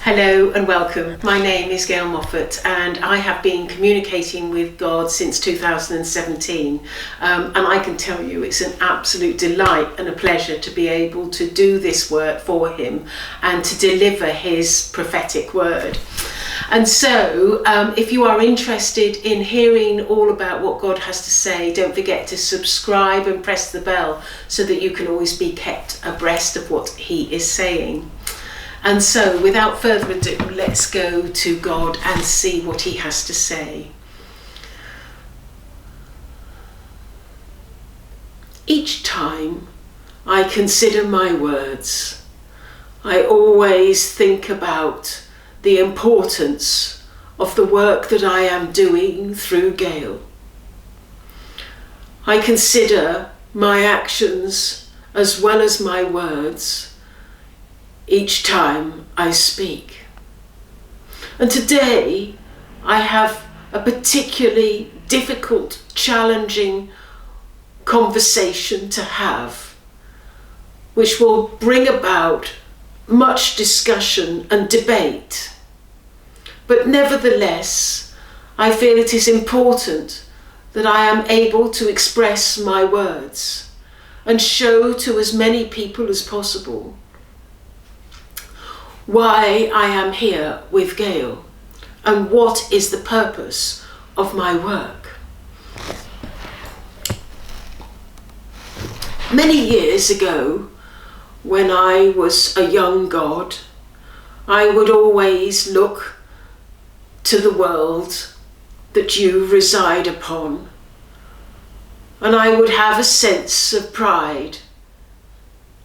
Hello and welcome. My name is Gail Moffat and I have been communicating with God since 2017 and I can tell you it's an absolute delight and a pleasure to be able to do this work for him and to deliver his prophetic word. And so if you are interested in hearing all about what God has to say, don't forget to subscribe and press the bell so that you can always be kept abreast of what he is saying. And so, without further ado, let's go to God and see what he has to say. Each time I consider my words, I always think about the importance of the work that I am doing through Gail. I consider my actions as well as my words each time I speak. And today I have a particularly difficult, challenging conversation to have, which will bring about much discussion and debate. But nevertheless, I feel it is important that I am able to express my words and show to as many people as possible why I am here with Gail and what is the purpose of my work. Many years ago, when I was a young God, I would always look to the world that you reside upon, and I would have a sense of pride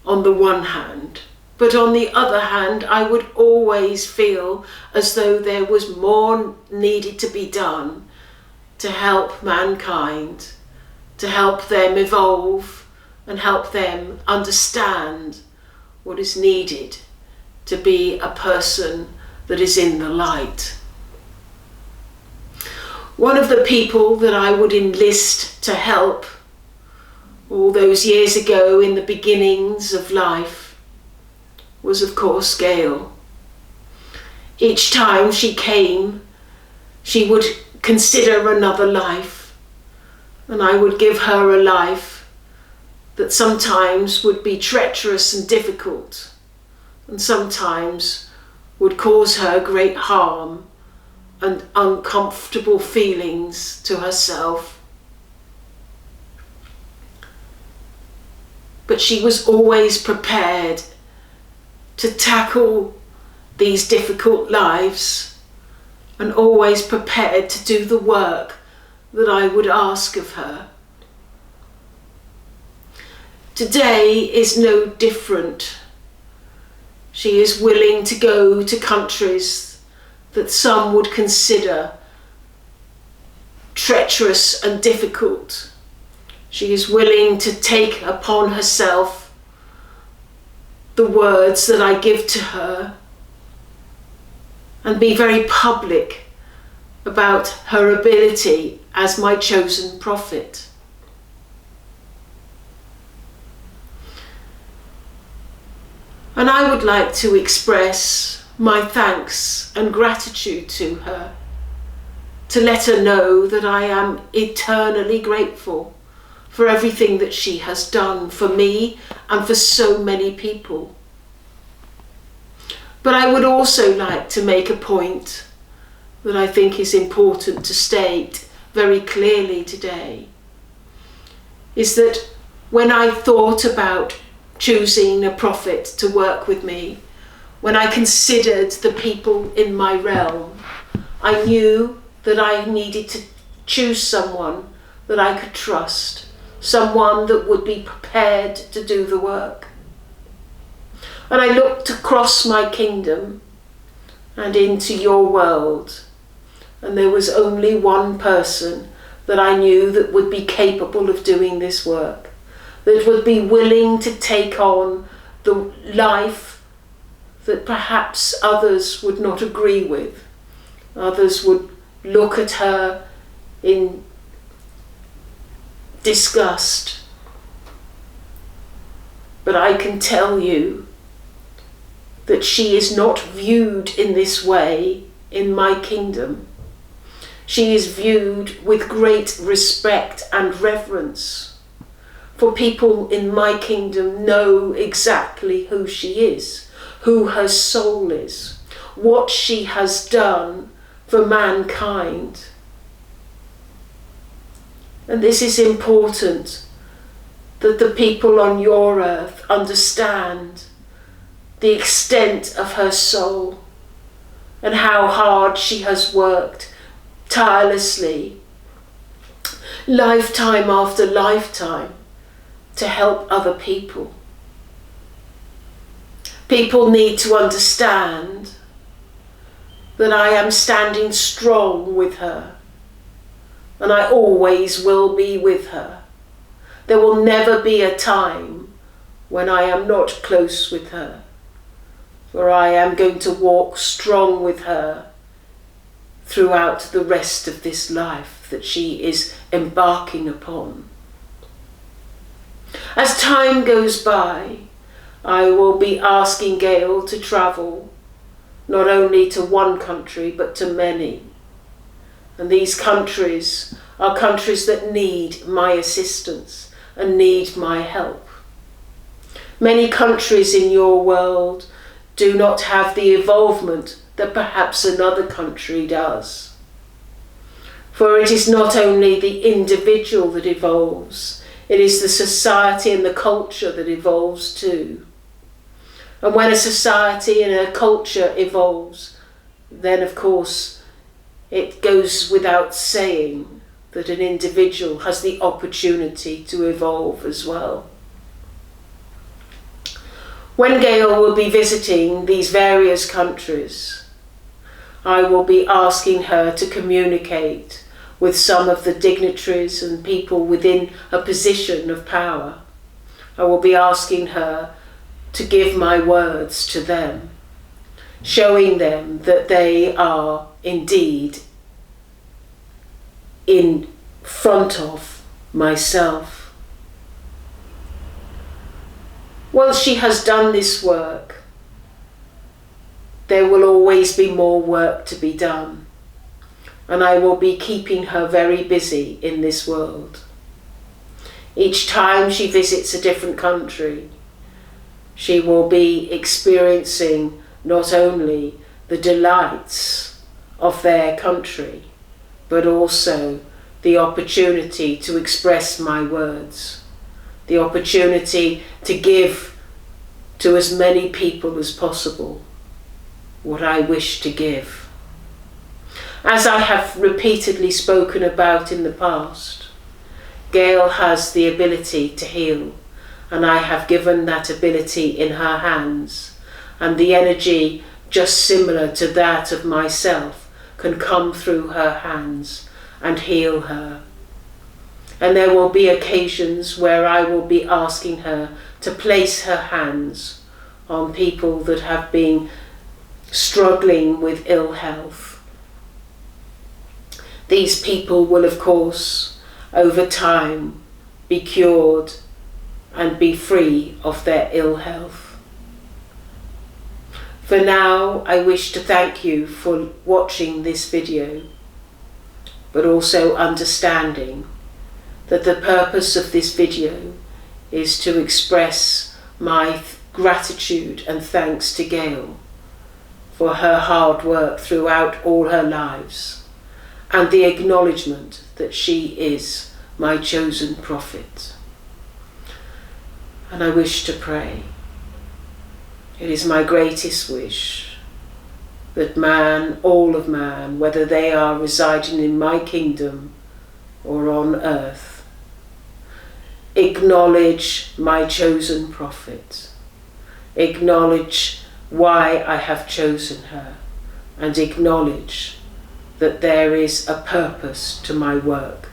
on the one hand. But on the other hand, I would always feel as though there was more needed to be done to help mankind, to help them evolve and help them understand what is needed to be a person that is in the light. One of the people that I would enlist to help all those years ago in the beginnings of life was of course Gail. Each time she came, she would consider another life, and I would give her a life that sometimes would be treacherous and difficult, and sometimes would cause her great harm and uncomfortable feelings to herself. But she was always prepared to tackle these difficult lives and always prepared to do the work that I would ask of her. Today is no different. She is willing to go to countries that some would consider treacherous and difficult. She is willing to take upon herself the words that I give to her and be very public about her ability as my chosen prophet. And I would like to express my thanks and gratitude to her, to let her know that I am eternally grateful for everything that she has done for me and for so many people. But I would also like to make a point that I think is important to state very clearly today, is that when I thought about choosing a prophet to work with me, when I considered the people in my realm, I knew that I needed to choose someone that I could trust, someone that would be prepared to do the work. And I looked across my kingdom and into your world, and there was only one person that I knew that would be capable of doing this work, that would be willing to take on the life that perhaps others would not agree with. Others would look at her in disgust. But I can tell you that she is not viewed in this way in my kingdom. She is viewed with great respect and reverence, for people in my kingdom know exactly who she is, who her soul is, what she has done for mankind. And this is important, that the people on your earth understand the extent of her soul and how hard she has worked tirelessly, lifetime after lifetime, to help other people. People need to understand that I am standing strong with her, and I always will be with her. There will never be a time when I am not close with her, for I am going to walk strong with her throughout the rest of this life that she is embarking upon. As time goes by, I will be asking Gail to travel not only to one country but to many. And these countries are countries that need my assistance and need my help. Many countries in your world do not have the involvement that perhaps another country does. For it is not only the individual that evolves, it is the society and the culture that evolves too. And when a society and a culture evolves, then of course it goes without saying that an individual has the opportunity to evolve as well. When Gail will be visiting these various countries, I will be asking her to communicate with some of the dignitaries and people within a position of power. I will be asking her to give my words to them, showing them that they are indeed in front of myself. Once she has done this work, there will always be more work to be done, and I will be keeping her very busy in this world. Each time she visits a different country, she will be experiencing not only the delights of their country, but also the opportunity to express my words, the opportunity to give to as many people as possible what I wish to give. As I have repeatedly spoken about in the past, Gail has the ability to heal, and I have given that ability in her hands, and the energy just similar to that of myself can come through her hands and heal her. And there will be occasions where I will be asking her to place her hands on people that have been struggling with ill health. These people will, of course, over time be cured and be free of their ill health. For now, I wish to thank you for watching this video, but also understanding that the purpose of this video is to express my gratitude and thanks to Gail for her hard work throughout all her lives, and the acknowledgement that she is my chosen prophet. And I wish to pray. It is my greatest wish that man, all of man, whether they are residing in my kingdom or on earth, acknowledge my chosen prophet, acknowledge why I have chosen her, and acknowledge that there is a purpose to my work,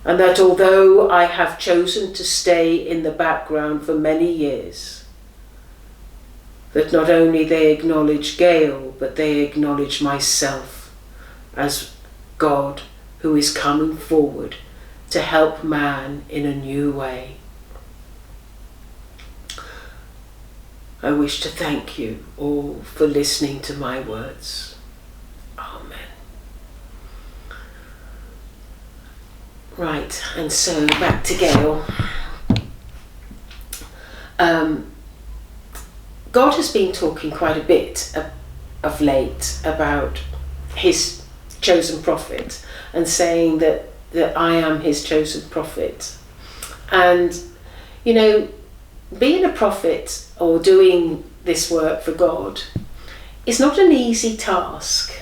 and that although I have chosen to stay in the background for many years, that not only they acknowledge Gail, but they acknowledge myself as God who is coming forward to help man in a new way. I wish to thank you all for listening to my words. Amen. Right, and so back to Gail. God has been talking quite a bit of late about his chosen prophet and saying that I am his chosen prophet. And, you know, being a prophet or doing this work for God is not an easy task,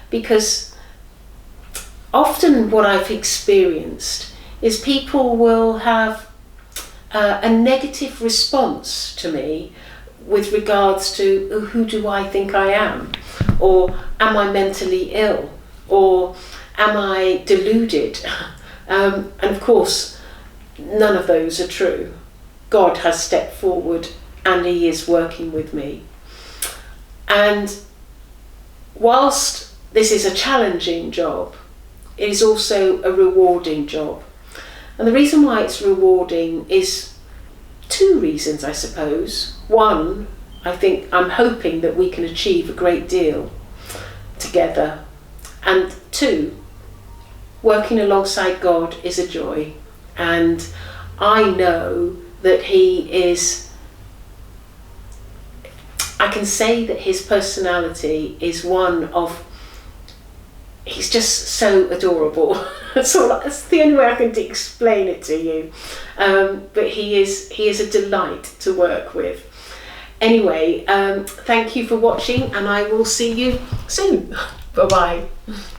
because often what I've experienced is people will have a negative response to me with regards to who do I think I am, or am I mentally ill, or am I deluded? And of course, none of those are true. God has stepped forward and he is working with me. And whilst this is a challenging job, it is also a rewarding job. And the reason why it's rewarding is two reasons, I suppose. One, I'm hoping that we can achieve a great deal together. And two, working alongside God is a joy. And I know that I can say that his personality is one of, he's just so adorable. That's the only way I can explain it to you. But he is a delight to work with. Anyway, thank you for watching, and I will see you soon. Bye-bye.